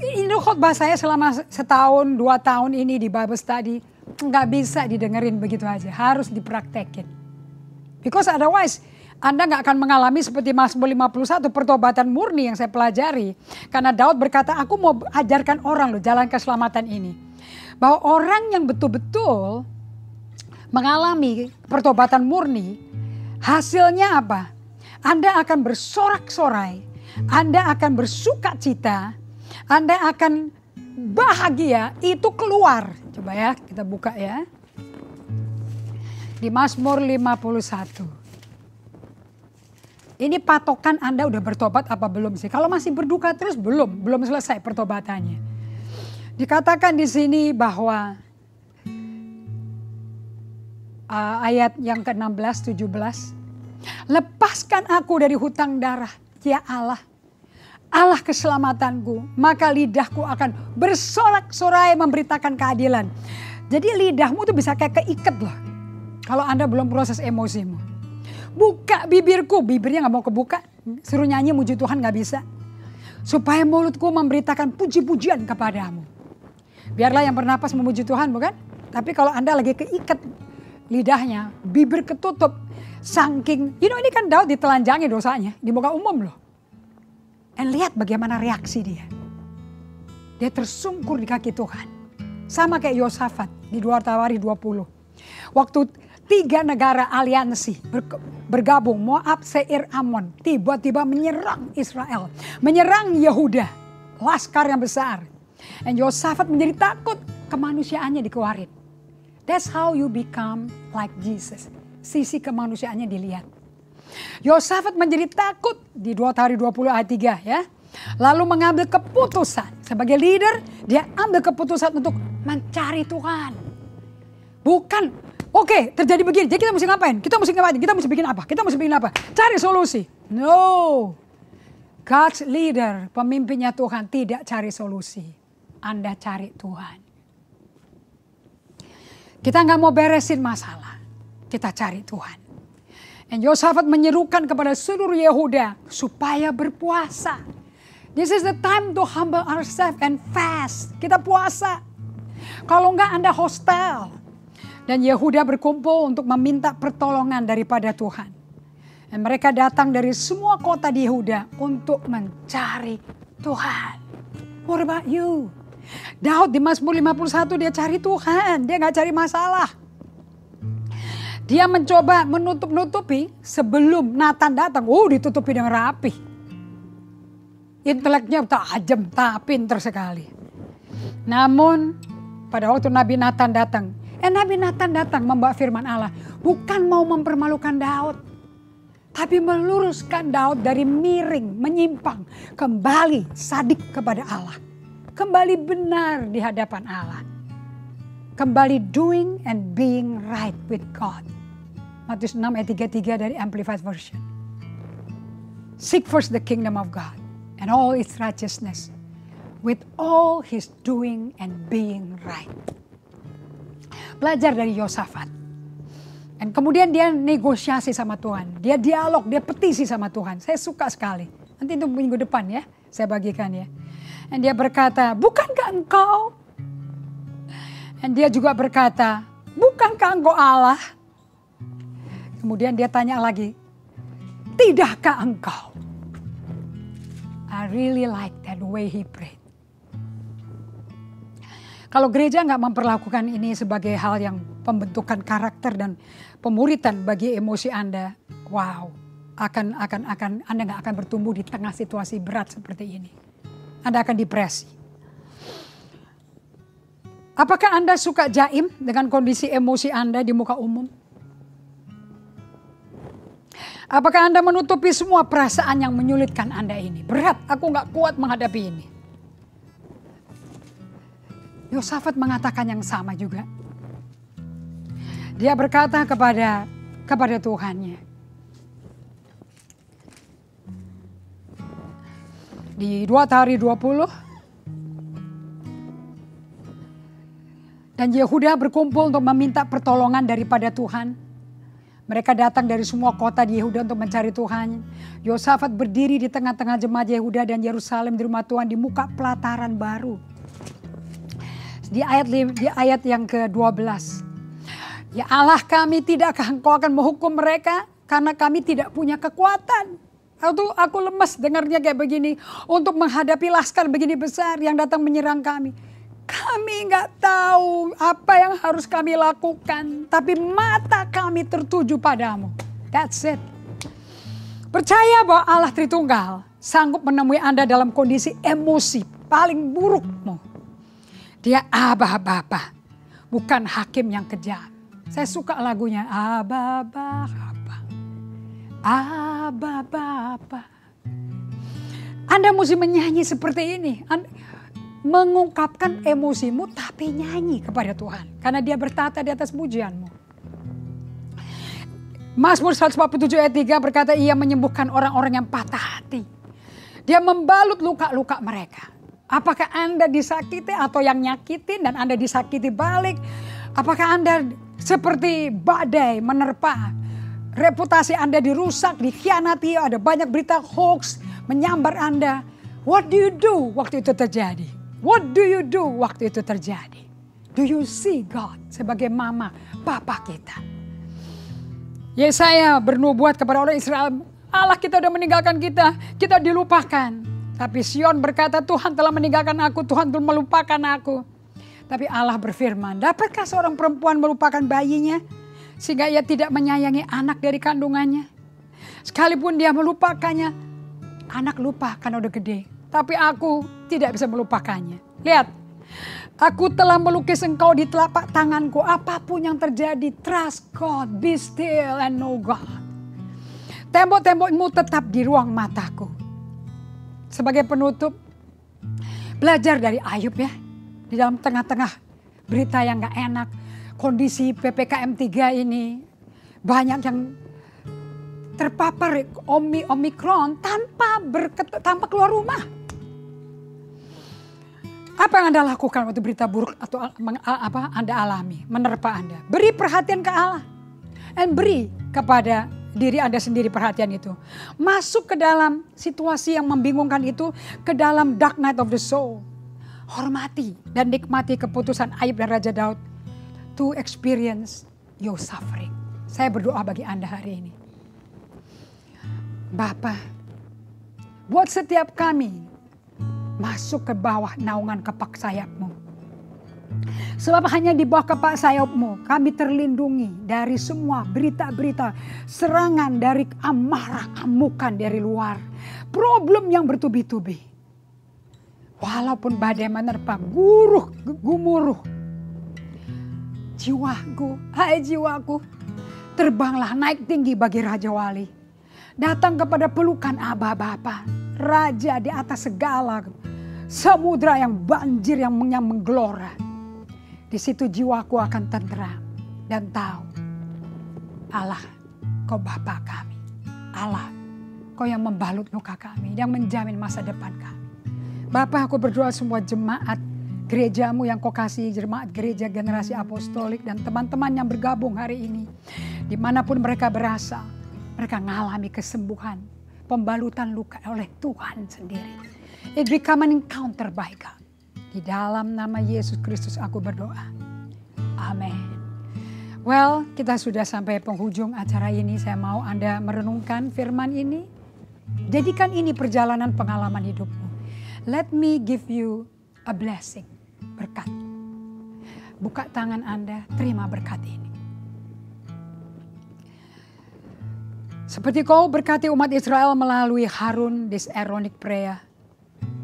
Ini khotbah saya selama setahun, 2 tahun ini di Bible Study. nggak bisa didengerin begitu aja, harus dipraktekin. Because otherwise Anda nggak akan mengalami seperti Mazmur 51 pertobatan murni yang saya pelajari. Karena Daud berkata, aku mau ajarkan orang loh jalan keselamatan ini. Bahwa orang yang betul-betul mengalami pertobatan murni, hasilnya apa? Anda akan bersorak-sorai, Anda akan bersuka cita, Anda akan bahagia, itu keluar. Coba ya, kita buka ya. Di Mazmur 51. Ini patokan Anda udah bertobat apa belum sih? Kalau masih berduka terus belum selesai pertobatannya. Dikatakan di sini bahwa ayat yang ke-16, 17. Lepaskan aku dari hutang darah, ya Allah. Allah keselamatanku, maka lidahku akan bersorak-sorai memberitakan keadilan. Jadi lidahmu tuh bisa kayak keikat loh. Kalau Anda belum proses emosimu. Buka bibirku, bibirnya gak mau kebuka. Suruh nyanyi muji Tuhan gak bisa. Supaya mulutku memberitakan puji-pujian kepadamu. Biarlah yang bernapas memuji Tuhan bukan? Tapi kalau Anda lagi keikat lidahnya, bibir ketutup. Saking, ini kan Daud ditelanjangi dosanya di muka umum loh. Dan lihat bagaimana reaksi dia. Dia tersungkur di kaki Tuhan. Sama kayak Yosafat di 2 Tawarikh 20. Waktu 3 negara aliansi bergabung, Moab, Seir, Amon, tiba-tiba menyerang Israel, menyerang Yehuda, laskar yang besar. Dan Yosafat menjadi takut, kemanusiaannya dikeluarin. That's how you become like Jesus. Sisi kemanusiaannya dilihat. Yosafat menjadi takut di 2 Tawarikh 20 ayat 3 ya. Lalu mengambil keputusan sebagai leader, dia ambil keputusan untuk mencari Tuhan. Bukan, oke, terjadi begini, jadi kita mesti ngapain? Kita mesti ngapain? Kita mesti bikin apa? Kita mesti bikin apa? Cari solusi. No. God's leader, pemimpinnya Tuhan tidak cari solusi. Anda cari Tuhan. Kita nggak mau beresin masalah. Kita cari Tuhan. Dan Yosafat menyerukan kepada seluruh Yehuda supaya berpuasa. This is the time to humble ourselves and fast. Kita puasa. Kalau enggak Anda hostile. Dan Yehuda berkumpul untuk meminta pertolongan daripada Tuhan. Dan mereka datang dari semua kota di Yehuda untuk mencari Tuhan. What about you? Daud di Mazmur 51 dia cari Tuhan. Dia gak cari masalah. Dia mencoba menutup-nutupi sebelum Nathan datang. Ditutupi dengan rapi. Inteleknya tajam, pinter sekali. Namun pada waktu Nabi Nathan datang. Nabi Nathan datang membawa firman Allah. Bukan mau mempermalukan Daud. Tapi meluruskan Daud dari miring, menyimpang. Kembali sadik kepada Allah. Kembali benar di hadapan Allah. Kembali doing and being right with God. Matius 6 ayat 33 dari Amplified Version. Seek first the kingdom of God and all its righteousness. With all his doing and being right. Belajar dari Yosafat. Dan kemudian dia negosiasi sama Tuhan. Dia dialog, dia petisi sama Tuhan. Saya suka sekali. Nanti itu minggu depan ya, saya bagikan ya. Dan dia berkata, bukankah engkau? Dan dia juga berkata, bukankah engkau Allah? Kemudian dia tanya lagi, tidakkah engkau? I really like that way he prayed. Kalau gereja nggak memperlakukan ini sebagai hal yang pembentukan karakter dan pemuritan bagi emosi Anda, wow, Anda nggak akan bertumbuh di tengah situasi berat seperti ini. Anda akan depresi. Apakah Anda suka jaim dengan kondisi emosi Anda di muka umum? Apakah Anda menutupi semua perasaan yang menyulitkan Anda ini? Berat, aku nggak kuat menghadapi ini. Yosafat mengatakan yang sama juga. Dia berkata kepada Tuhannya. Di 2 Tawarikh 20. Dan Yehuda berkumpul untuk meminta pertolongan daripada Tuhan. Mereka datang dari semua kota di Yehuda untuk mencari Tuhan. Yosafat berdiri di tengah-tengah jemaat Yehuda dan Yerusalem di rumah Tuhan di muka pelataran baru. Di ayat yang ke-12. Ya Allah kami, tidakkah Engkau akan menghukum mereka karena kami tidak punya kekuatan. Aku lemes dengarnya kayak begini. Untuk menghadapi laskar begini besar yang datang menyerang kami. Kami nggak tahu apa yang harus kami lakukan. Tapi mata kami tertuju padamu. That's it. Percaya bahwa Allah Tritunggal sanggup menemui Anda dalam kondisi emosi paling burukmu. Dia Abah Bapa, bukan hakim yang kejam. Saya suka lagunya Abah Bapa, Abah Bapa. Anda mesti menyanyi seperti ini. Mengungkapkan emosimu tapi nyanyi kepada Tuhan. Karena dia bertata di atas pujianmu. Mazmur 147 ayat 3 berkata ia menyembuhkan orang-orang yang patah hati. Dia membalut luka-luka mereka. Apakah Anda disakiti atau yang nyakitin dan Anda disakiti balik? Apakah Anda seperti badai menerpa? Reputasi Anda dirusak, dikhianati, ada banyak berita hoax menyambar Anda. What do you do waktu itu terjadi? What do you do waktu itu terjadi? Do you see God sebagai mama, papa kita? Yesaya bernubuat kepada orang Israel, Allah kita udah meninggalkan kita dilupakan. Tapi Sion berkata Tuhan telah meninggalkan aku, Tuhan telah melupakan aku. Tapi Allah berfirman, dapatkah seorang perempuan melupakan bayinya sehingga ia tidak menyayangi anak dari kandungannya? Sekalipun dia melupakannya, anak lupa karena udah gede. Tapi aku tidak bisa melupakannya. Lihat, aku telah melukis engkau di telapak tanganku. Apapun yang terjadi, trust God, be still and know God. Tembok-tembokmu tetap di ruang mataku. Sebagai penutup, belajar dari Ayub ya. Di dalam tengah-tengah berita yang gak enak, kondisi PPKM 3 ini, banyak yang terpapar Omikron tanpa keluar rumah. Apa yang Anda lakukan waktu berita buruk atau apa Anda alami, menerpa Anda? Beri perhatian ke Allah. Dan beri kepada diri Anda sendiri perhatian itu. Masuk ke dalam situasi yang membingungkan itu, ke dalam dark night of the soul. Hormati dan nikmati keputusan Ayub dan Raja Daud to experience your suffering. Saya berdoa bagi Anda hari ini. Bapa, buat setiap kami masuk ke bawah naungan kepak sayap-Mu. Sebab hanya di bawah kepak sayap-Mu kami terlindungi dari semua berita-berita serangan dari amarah, amukan dari luar. Problem yang bertubi-tubi. Walaupun badai menerpa gumuruh. Jiwaku, hai jiwaku, terbanglah naik tinggi bagi Raja Wali. Datang kepada pelukan Abah Bapa. Raja di atas segala samudra yang banjir yang menggelora. Di situ jiwaku akan tenteram dan tahu Allah, Kau Bapa kami. Allah, Kau yang membalut luka kami, yang menjamin masa depan kami. Bapa, aku berdoa semua jemaat gerejamu yang Kau kasih, jemaat gereja generasi apostolik dan teman-teman yang bergabung hari ini. Dimanapun mereka berasal, mereka mengalami kesembuhan, pembalutan luka oleh Tuhan sendiri. It become an encounter by God. Di dalam nama Yesus Kristus aku berdoa. Amin. Well, kita sudah sampai penghujung acara ini. Saya mau Anda merenungkan firman ini. Jadikan ini perjalanan pengalaman hidupmu. Let me give you a blessing. Berkat. Buka tangan Anda, terima berkat ini. Seperti Kau berkati umat Israel melalui Harun this Aaronic prayer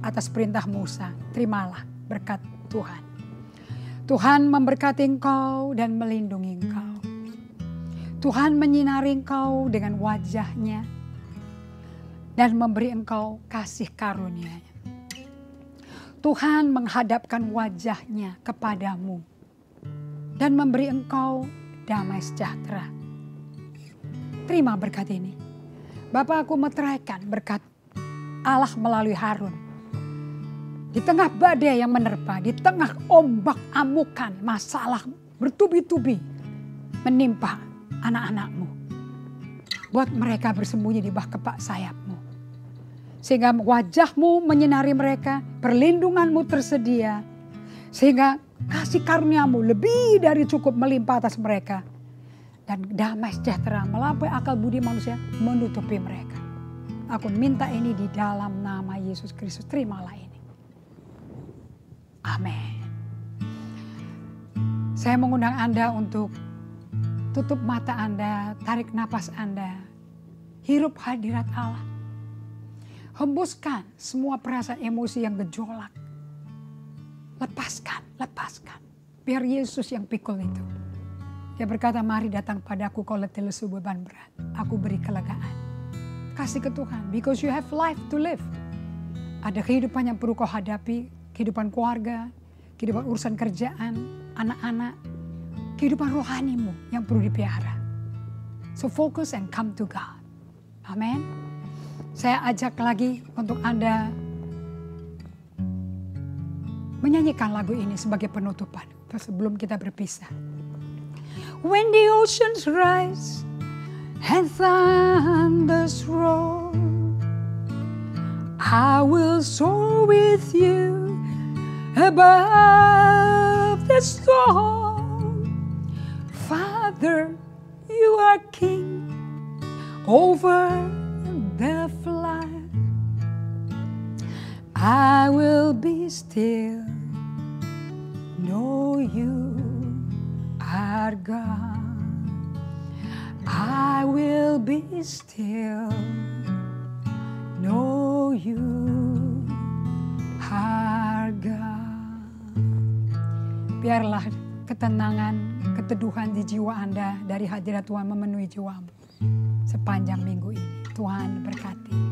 atas perintah Musa, terimalah berkat Tuhan. Tuhan memberkati engkau dan melindungi engkau. Tuhan menyinari engkau dengan wajah-Nya dan memberi engkau kasih karunia-Nya. Tuhan menghadapkan wajah-Nya kepadamu dan memberi engkau damai sejahtera. Terima berkat ini. Bapak, aku meteraikan berkat Allah melalui Harun. Di tengah badai yang menerpa, di tengah ombak amukan, masalah bertubi-tubi menimpa anak-anakmu. Buat mereka bersembunyi di bawah kepak sayapmu. Sehingga wajahmu menyinari mereka, perlindunganmu tersedia. Sehingga kasih karunia-Mu lebih dari cukup melimpah atas mereka. Dan damai sejahtera melampaui akal budi manusia menutupi mereka. Aku minta ini di dalam nama Yesus Kristus. Terimalah ini. Amin. Saya mengundang Anda untuk tutup mata Anda, tarik napas Anda. Hirup hadirat Allah. Hembuskan semua perasaan emosi yang gejolak. Lepaskan. Biar Yesus yang pikul itu. Dia berkata, mari datang padaku kau letih lesu beban berat. Aku beri kelegaan. Kasih ke Tuhan. Because you have life to live. Ada kehidupan yang perlu kau hadapi. Kehidupan keluarga. Kehidupan urusan kerjaan. Anak-anak. Kehidupan rohanimu yang perlu dipelihara. So focus and come to God. Amin. Saya ajak lagi untuk Anda menyanyikan lagu ini sebagai penutupan. Sebelum kita berpisah. When the oceans rise and thunders roar, I will soar with you above the storm. Father, you are king over the flood. I will be still, know you are God. I will be still, know you are God. Biarlah ketenangan, keteduhan di jiwa Anda dari hadirat Tuhan memenuhi jiwamu sepanjang minggu ini. Tuhan berkati.